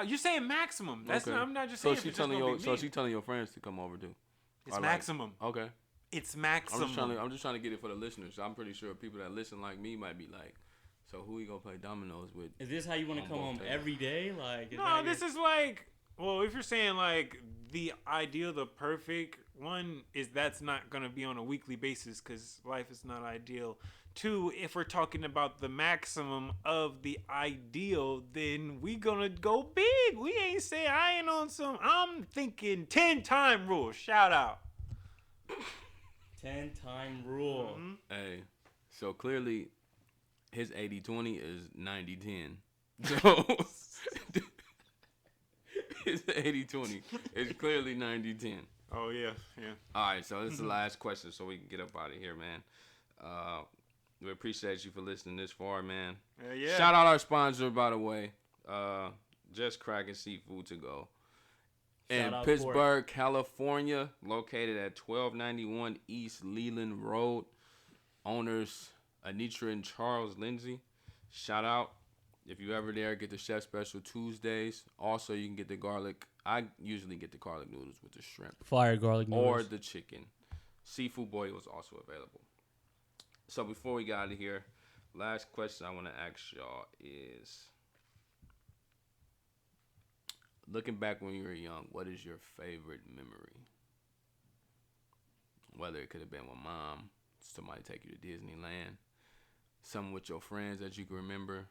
You're saying maximum. That's Okay. not. I'm not just So saying. she telling your friends to come over too. It's Or like- maximum. Okay. It's maximum. I'm just trying to get it for the listeners. I'm pretty sure people that listen like me might be like, so who we gonna play dominoes with? Is this how you want to On come both home tables. every day? Like, No, this is like. Well, if you're saying like the ideal, the perfect one is that's not gonna be on a weekly basis because life is not ideal. 2, if we're talking about the maximum of the ideal, then we gonna go big. We ain't saying I ain't on some. I'm thinking 10-time rule. Shout out. 10-time rule. Mm-hmm. Hey, so clearly his 80-20 is 90-10. So his 80-20 is clearly 90-10. Oh yeah. All right, so this is the last question so we can get up out of here, man. We appreciate you for listening this far, man. Yeah. Shout out our sponsor, by the way, Just Cracking Seafood to Go. In Shout out Pittsburgh, Port. California, located at 1291 East Leland Road. Owners Anitra and Charles Lindsay. Shout out. If you ever there, get the chef special Tuesdays. Also, you can get the garlic. I usually get the garlic noodles with the shrimp Fire garlic noodles. or the chicken. Seafood boil was also available. So before we get out of here, last question I want to ask y'all is, looking back when you were young, what is your favorite memory? Whether it could have been with mom, somebody take you to Disneyland, something with your friends that you can remember,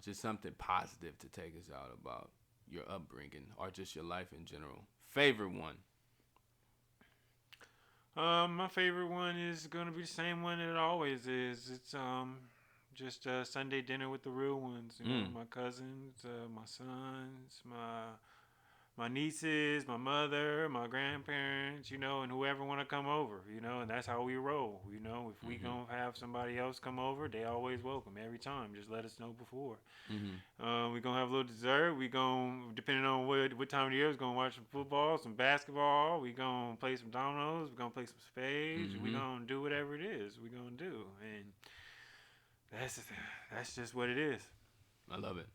just something positive to take us out about your upbringing or just your life in general. Favorite one? My favorite one is gonna be the same one it always is. It's just a Sunday dinner with the real ones. You know, my cousins, my sons, my nieces, my mother, my grandparents. And whoever want to come over. And that's how we roll. If we gonna have somebody else come over, they always welcome every time. Just let us know before. We gonna have a little dessert. We gonna, depending on what time of the year, we're gonna watch some football, some basketball. We gonna play some dominoes. We gonna play some spades. We gonna do whatever it is we gonna do, and that's just what it is. I love it.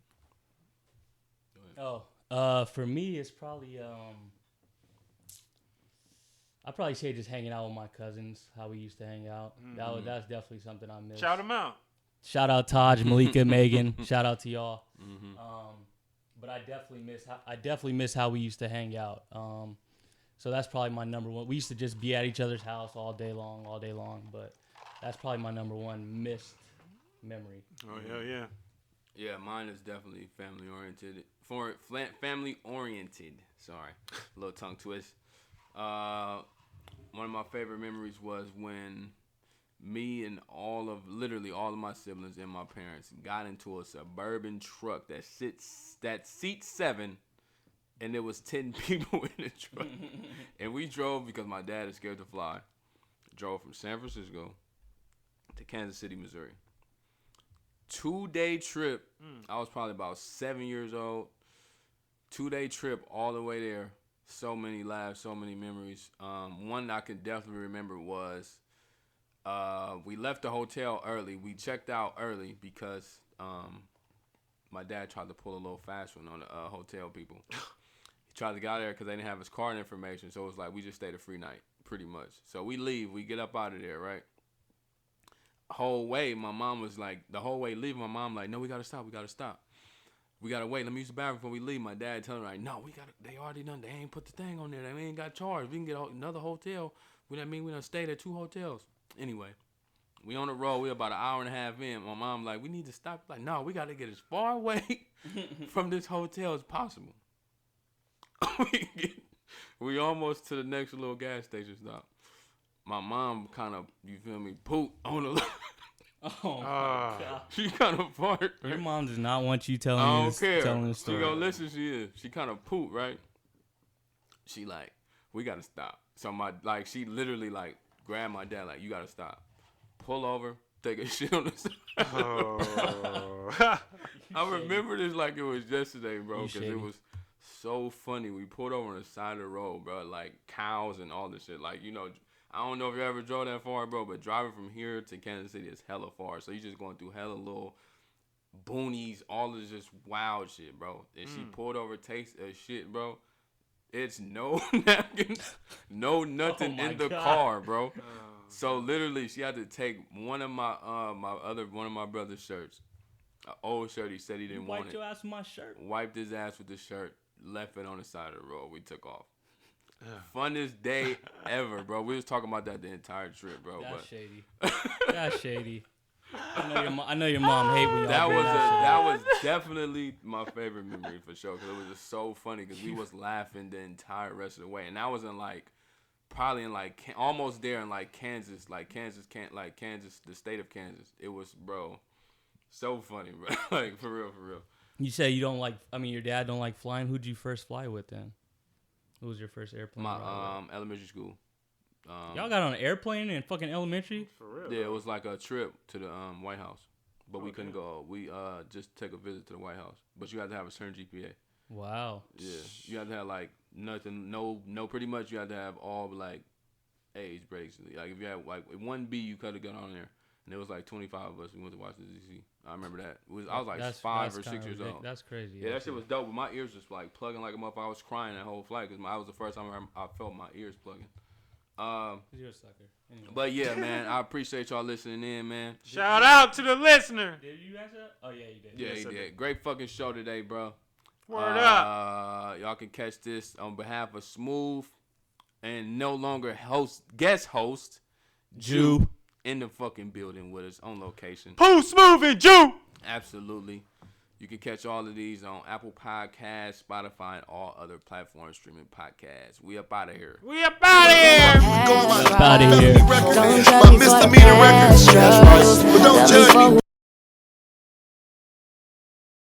Go ahead. For me, it's probably I'd probably say just hanging out with my cousins, how we used to hang out. That's definitely something I miss. Shout them out. Shout out Taj, Malika, Megan. Shout out to y'all. But I definitely miss how we used to hang out. So that's probably my number one. We used to just be at each other's house all day long. But that's probably my number one missed memory. Oh, hell yeah. Yeah, mine is definitely family oriented. Family oriented. Sorry, a little tongue twist. One of my favorite memories was when me and literally all of my siblings and my parents got into a suburban truck that seats 7, and there was 10 people in the truck. And we drove because my dad is scared to fly. Drove from San Francisco to Kansas City, Missouri. 2-day trip. I was probably about 7 years old. 2-day trip all the way there. So many laughs, so many memories. One I can definitely remember was we left the hotel early. We checked out early because my dad tried to pull a little fast one on the hotel people. He tried to get out there because they didn't have his card information. So it was like we just stayed a free night, pretty much. So we leave. We get up out of there, right? Whole way, my mom was like, the whole way leaving, my mom like, no, we got to stop. We gotta wait. Let me use the bathroom before we leave. My dad telling her like, no, they already done. They ain't put the thing on there. They ain't got charged. We can get another hotel. We done stayed at 2 hotels. Anyway, we on the road. We about an hour and a half in. My mom like, we need to stop. Like, no, we gotta get as far away from this hotel as possible. we almost to the next little gas station stop. My mom kind of, you feel me, pooped on the. Oh my God. She kind of farted. Your mom does not want you telling I you don't care. telling the story. She gonna listen. She is. She kind of pooped, right? She like, we gotta stop. So she literally like grabbed my dad like, you gotta stop. Pull over, take a shit on the side. Oh. I remember this like it was yesterday, bro, because it was so funny. We pulled over on the side of the road, bro, like cows and all this shit. Like, you know, I don't know if you ever drove that far, bro, but driving from here to Kansas City is hella far. So you just going through hella little boonies, all of this wild shit, bro. And she pulled over, takes a shit, bro. It's no napkins, no nothing in the car, bro. So literally, she had to take one of my brother's shirts, an old shirt. He said he didn't want it. Wiped your ass with my shirt. Wiped his ass with the shirt, left it on the side of the road. We took off. Funnest day ever, bro. We was talking about that the entire trip, bro. That's shady. That's shady. I know your mom hate when y'all that bring was that that was definitely my favorite memory for sure, because it was just so funny because we was laughing the entire rest of the way, and that was in probably in almost there in Kansas, Kansas, the state of Kansas. It was, bro, so funny, bro. Like for real. You say you don't like. I mean, your dad don't like flying. Who'd you first fly with then? Who was your first airplane? My elementary school. Y'all got on an airplane in fucking elementary? For real? Yeah, it was like a trip to the White House, but we couldn't go. We just take a visit to the White House, but you had to have a certain GPA. Wow. Yeah, you had to have nothing, no. Pretty much you had to have all A's basically. Like if you had 1B, you could have got on there, and there was 25 of us. We went to Washington D.C. I remember that. I was 5 or 6 years old. That's crazy. Yeah, that shit was dope. But my ears was plugging like a motherfucker. I was crying that whole flight because I was the first time I felt my ears plugging. You're a sucker. Anyway. But yeah, man, I appreciate y'all listening in, man. Shout out to the listener. Did you answer that? Oh yeah, you did. Yeah, Yes, he I did. did. Great fucking show today, bro. Word up. Y'all can catch this on behalf of SmooV and no longer guest host Jew in the fucking building with us on location. Poo SmooV and Jew. Absolutely. You can catch all of these on Apple Podcasts, Spotify, and all other platforms streaming podcasts. We up out of here. We up out of here. Up out of here. Don't judge me for extras. But don't judge me.